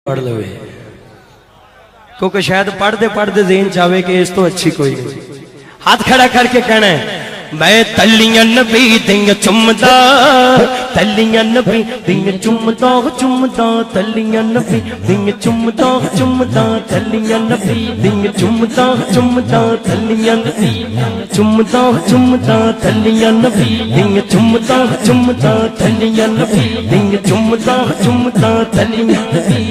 پڑھ لو کیونکہ شاید پڑھتے پڑھتے ذہن چاہے کہ اس تو اچھی کوئی نہیں. ہاتھ کھڑا کر کے کہنا ہے میں تلیاں نبی دیں چمدا تلیاں نبی دیں چمدا چمدا تلیاں نبی دیں چمدا چمدا تلیاں نبی دیں چمدا چمدا تلیاں نبی چمدا چمدا تلیاں نبی دیں چمدا چمدا تلیاں نبی دیں چمدا چمدا تلیاں نبی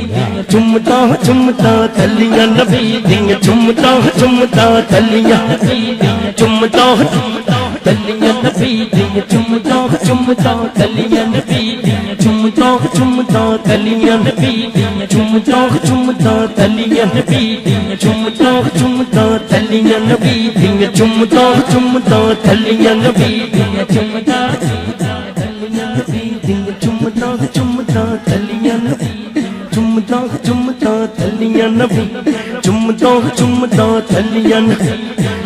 چمدا چمدا تلیاں نبی دیں چمدا چمدا تلیاں نبی چمدا تلیاں نبی دیں چمدا چمدا تلیاں نبی چمدا چمدا تلیاں نبی چمدا چمدا تلیاں نبی چمدا چمدا تلیاں نبی چمدا چمدا تلیاں نبی چمدا چمدا تلیاں نبی چمدا چمدا تلیاں نبی چمدا چمدا تلیاں نبی چمدا چمدا تلیاں نبی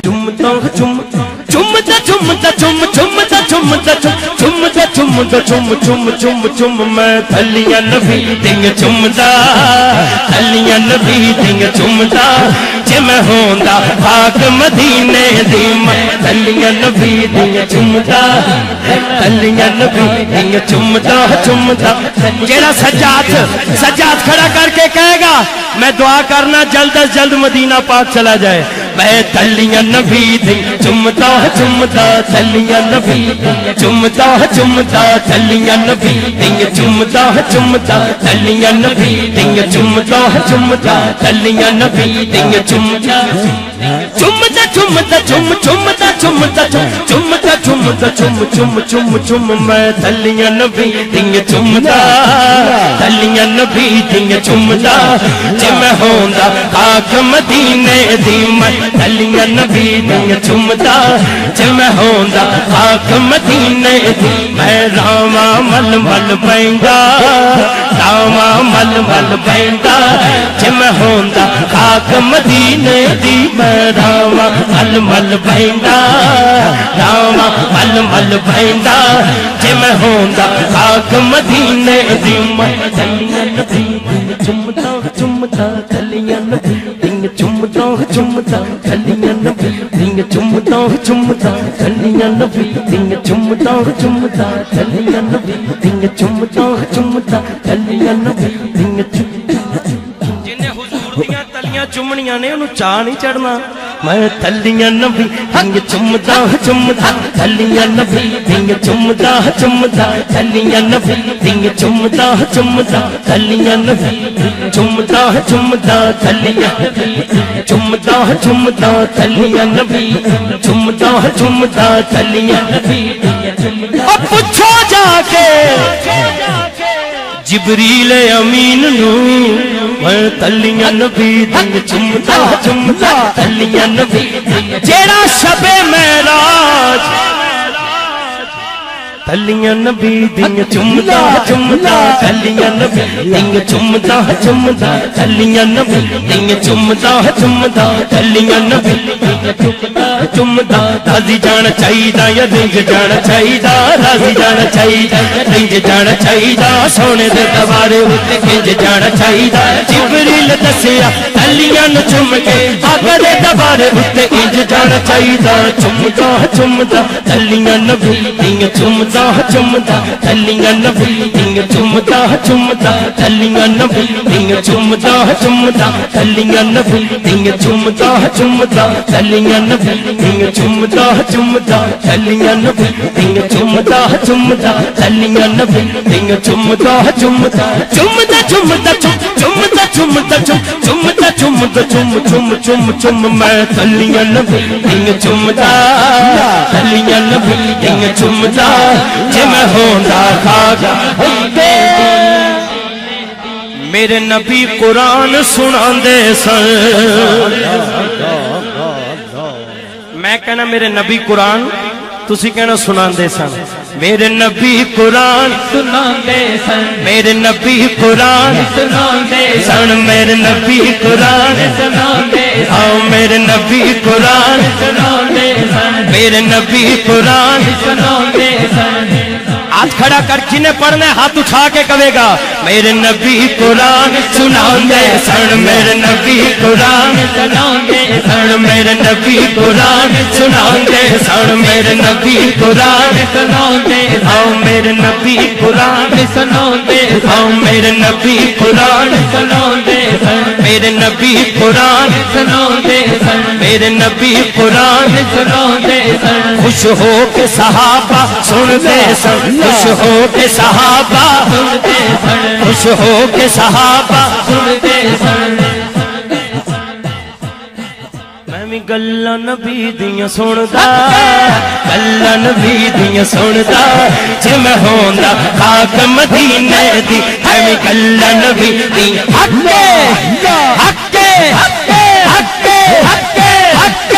چمدا چمدا چمدا چمدا چم چمدا چمدا چمدا چمدا چم چم چم چم میں تلیاں نبی دیں چمدا تلیاں نبی دیں چمدا جے میں ہوندا پاک مدینے دی میں تلیاں نبی دیں چمدا تلیاں نبی دیں چمدا چمدا. جیڑا سجاد کھڑا کر کے کہے گا میں دعا کرنا جلد از جلد مدینہ پاک چلا جائے. میں تلیاں نبی دیں چمدا چمدا تلیاں نبی چمدا چمدا تلیاں نبی دیں چمدا چمدا تلیاں نبی دیں چمدا چمدا تلیاں نبی دیں چمدا چمدا چمدا چم چمدا چمدا چمدا چمدا چم چم چم چم میں تلیاں نبی دیں چمدا تلیاں نبی دیں چمدا جے میں ہوندا پاک مدینے دی میں تلیاں نبی دیں چمدا جے میں ہوندا پاک مدینے دی میں راواں مل مل پیندا راواں مل مل پیندا جے میں ہوندا پاک مدینے دی میں راواں مل مل پیندا راواں مل مل پیندا جے میں ہوندا پاک مدینے دی میں تلیاں نبی دیں چمدا چمدا تلیاں نبی دیں چمدا چمدا تلیاں نبی دیں چمدا چمدا تلیاں نبی دیں چمدا چمدا تلیاں نبی دیں چمدا چمدا تلیاں نبی دیں چمدا. جن حضور دیاں تلیاں چمنیاں نے انہوں چاہ نہیں چڑھنا. میں تلیاں نبی دیں چمدا چمدا تلیاں نبی دیں چمدا چمدا تلیاں نبی دیں چمدا چمدا تلیاں نبی چمدا چمدا تلیاں نبی چمدا چمدا تلیاں نبی چمدا چمدا تلیاں نبی. اب پوچھو جا کے جبریل امین نو میں تلیاں نبی دیں چمدا چمدا تلیاں نبی جیڑا شب معراج تلیاں نبی دیں چمدا چمدا تلیاں نبی دیں چمدا چمدا تلیاں نبی دیں چمدا چمدا تلیاں نبی چمدا چمدا. راضی جانا چاہیدا یا رنج جانا چاہیدا راضی جانا چاہیدا رنج جانا چاہیدا سونے دے دوارے اُتے کنج جانا چاہیدا. جبریل دسیا تلیاں نو چم کے آقا دے دوارے اُتے کنج جانا چاہیدا. چمدا چمدا تلیاں نبی دیں چمدا چمدا تلیاں نبی دیں چمدا چمدا تلیاں نبی دیں چمدا چمدا تلیاں نبی دیں چمدا چمدا تلیاں نبی دیں چمدا چمدا تلیاں نبی دیں چمدا چمدا تلیاں نبی دیں چمدا چمدا چمدا چمدا چمدا چمدا چمدا چمدا چم چم چم چم میں تلیاں نبی دیں چمدا تلیاں نبی دیں چمدا جے میں ہوندا خاک. میرے نبی قرآن سناندے سن. میں کہنا میرے نبی قرآن تسی کہنا سناندے سن. میرے نبی قرآن سناندے سن میرے نبی قرآن سناندے سن میرے نبی قرآن سناندے آؤ میرے نبی قرآن سناندے سن میرے نبی قرآن سناندے سن. ہاتھ کھڑا کر جنہیں پڑھنا ہے ہاتھ اٹھا کے کہے گا میرے نبی قرآن سناندے سن میرے نبی قرآن سناندے سن میرے نبی قرآن سناندے سن میرے نبی قرآن سناندے آؤ میرے نبی قرآن سناندے آؤ میرے نبی قرآن سناندے سن میرے نبی قرآن سناندے سن میرے نبی قرآن سناندے سن خوش ہو کے صحابہ سنتے سن خوش ہو کے صحابہ سنتے سن خوش ہو کے صحابہ سنتے سن میں بھی گلاں نبی دیاں سندا گلاں نبی دیاں سندا جے میں ہوندا خاک مدینے دی میں بھی گلاں نبی دیاں حق حق حق حق حق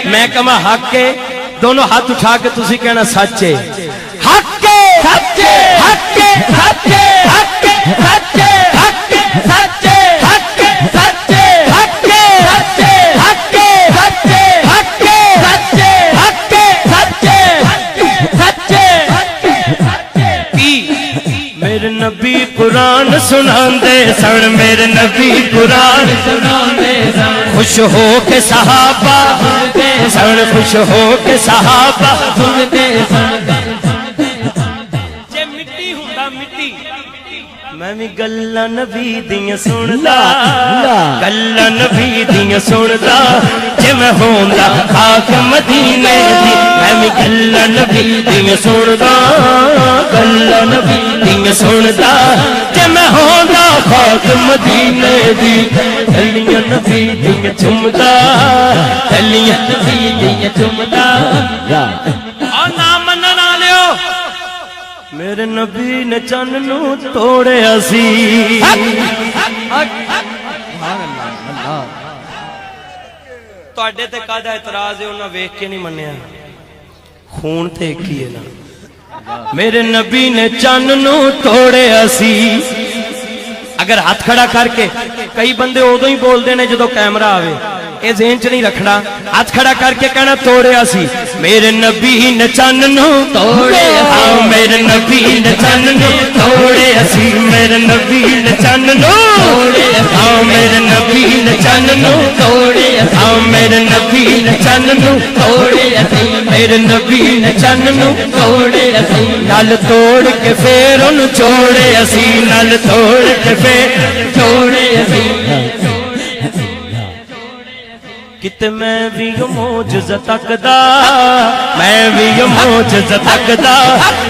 میں کہاں حق کے دونوں ہاتھ اٹھا کے تسی کہنا سچے حق کے سچے حق کے سچے حق کے سچے حق کے سچے حق کے سچے حق کے سچے حق کے سچے حق کے سچے حق کے سچے سچے میرے نبی قرآن سناندے سن میرے نبی قرآن سناندے سن خوش ہو کے صحابہ سن خوش ہو کے صحابہ سنتے سن جے مٹی ہوندا مٹی میں بھی گلاں نبی دیاں سندا گلاں نبی دیاں سندا جے میں ہوندا خاک مدینے دی میں بھی گلاں نبی دیاں سندا گلاں نبی دیاں سندا جے میں ہوندا خاک مدینے دی گلیاں نبی دیاں چمدا گلیاں نبی دیاں چمدا اور نام منن والےو میرے نبی نے چن نو توڑیا سی تواڈے تے کادا اعتراض ہے انہاں ویکھ کے نہیں منیا خون تے ایک ہی ہے نا میرے نبی نے چن نو توڑیا سی اگر ہاتھ کھڑا کر کے کئی بندے ادو ہی بول دینے جدو کیمرہ آوے اے ذہن چ نہیں رکھنا ہاتھ کھڑا کر کے کہنا توڑیا سی میرے نبی نے چن نو توڑیا آؤ میرے نبی نے چن نو توڑیا سی میرے نبی نے چن نو توڑیا آؤ میرے نبی نے چن نو توڑیا آؤ میرے نبی نے چن نو توڑیا سی میرے نبی نے چن نو توڑیا سی نل توڑ کے پھر انہوں چھوڑیا سی نل توڑ کے پھر چھوڑیا سی کتے میں بھی معجزہ تکدا میں بھی معجزہ تکدا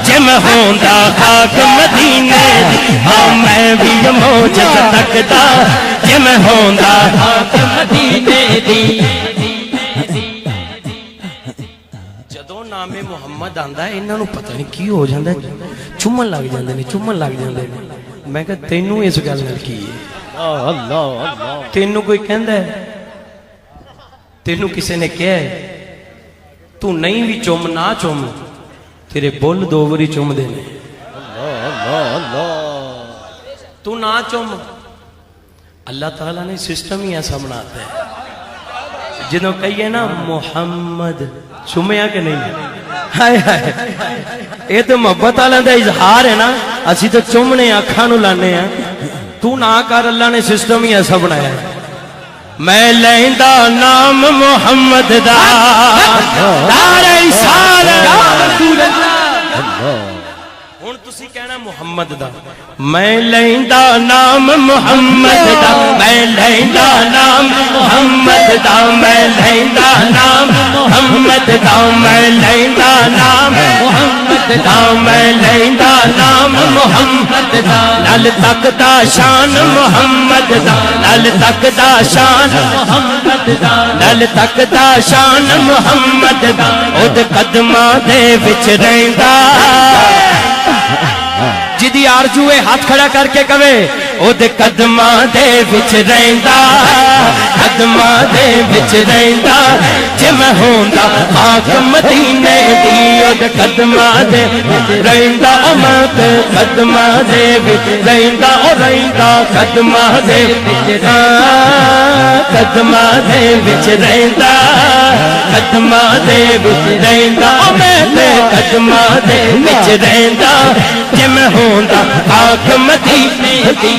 جے میں ہوندا خاک مدینے دی ہاں میں بھی معجزہ تکدا جے میں ہوندا خاک مدینے دی جدوں نام محمد آندا ہے انہاں نوں پتہ نہیں کی ہو جاندا ہے چومن لگ جاندے نے چومن لگ جاندے نے میں کہ تینوں اس گل نال کی ہے اللہ اللہ تینوں کوئی کہندا ہے تینوں کسے نے کہا ہے تو نہیں بھی چوم نہ چوم تیرے بول دو وری چوم دینے تو نہ چوم اللہ تعالیٰ نے سسٹم ہی ایسا بناتا ہے جنہوں کہیے نا محمد چومیا کہ نہیں ہائے ہائے یہ تو محبت اللہ دا اظہار ہے نا اسی تو چومنے آنکھاں نو لانے ہیں تو نہ کر اللہ نے سسٹم ہی ایسا بنایا ہے میں لیندا نام محمد دا دار رسالت رسول اللہ ہن تسی کہنا محمد دا میں لیندا نام محمد دا میں لیندا نام محمد دا میں لیندا نام محمد دا میں لیندا نام محمد دا میں لیندا نام محمد دا نال تک دا شان محمد دا نال تک دا شان محمد دا نال تک دا شان محمد دا اود قدماں دے وچ رہندا جدی آرزو ہے ہاتھ کھڑا کر کے کہے ਉਹਦੇ ਕਦਮਾਂ ਦੇ ਵਿੱਚ ਰਹਿੰਦਾ ਕਦਮਾਂ ਦੇ ਵਿੱਚ ਰਹਿੰਦਾ ਜੇ ਮੈਂ ਹੁੰਦਾ ਆਕ ਮਦੀਨੇ ਦੀ ਉਹਦੇ ਕਦਮਾਂ ਦੇ ਵਿੱਚ ਰਹਿੰਦਾ ਮੈਂ ਤੇ ਕਦਮਾਂ ਦੇ ਵਿੱਚ ਰਹਿੰਦਾ ਉਹ ਰਹਿੰਦਾ ਕਦਮਾਂ ਦੇ ਵਿੱਚ ਕਦਮਾਂ ਦੇ ਵਿੱਚ ਰਹਿੰਦਾ ਕਦਮਾਂ ਦੇ ਵਿੱਚ ਰਹਿੰਦਾ ਮੈਂ ਤੇ ਕਦਮਾਂ ਦੇ ਵਿੱਚ ਰਹਿੰਦਾ ਜੇ ਮੈਂ ਹੁੰਦਾ ਆਕ ਮਦੀਨੇ ਦੀ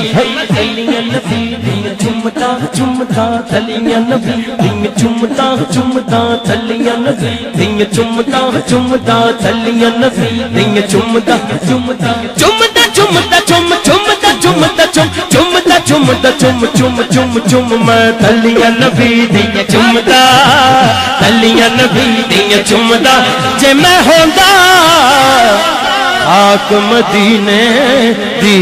ਤਲੀਆਂ ਨਬੀ ਦੀਆਂ ਚੁੰਮਦਾ ਚੁੰਮਦਾ ਤਲੀਆਂ ਨਬੀ ਦੀਆਂ ਚੁੰਮਦਾ ਚੁੰਮਦਾ ਤਲੀਆਂ ਨਬੀ ਦੀਆਂ ਚੁੰਮਦਾ ਚੁੰਮਦਾ ਤਲੀਆਂ ਨਬੀ ਦੀਆਂ ਚੁੰਮਦਾ ਚੁੰਮਦਾ ਚੁੰਮਦਾ ਚੁੰਮਦਾ ਚੁੰਮ ਚੁੰਮਦਾ ਚੁੰਮਦਾ ਚੁੰਮ ਚੁੰਮਦਾ ਚੁੰਮਦਾ ਚੁੰਮ ਚੁੰਮ ਚੁੰਮ ਚੁੰਮ ਮੈਂ ਤਲੀਆਂ ਨਬੀ ਦੀਆਂ ਚੁੰਮਦਾ ਤਲੀਆਂ ਨਬੀ ਦੀਆਂ ਚੁੰਮਦਾ ਜੇ ਮੈਂ ਹੁੰਦਾ ਆਕ ਮਦੀਨੇ ਦੀ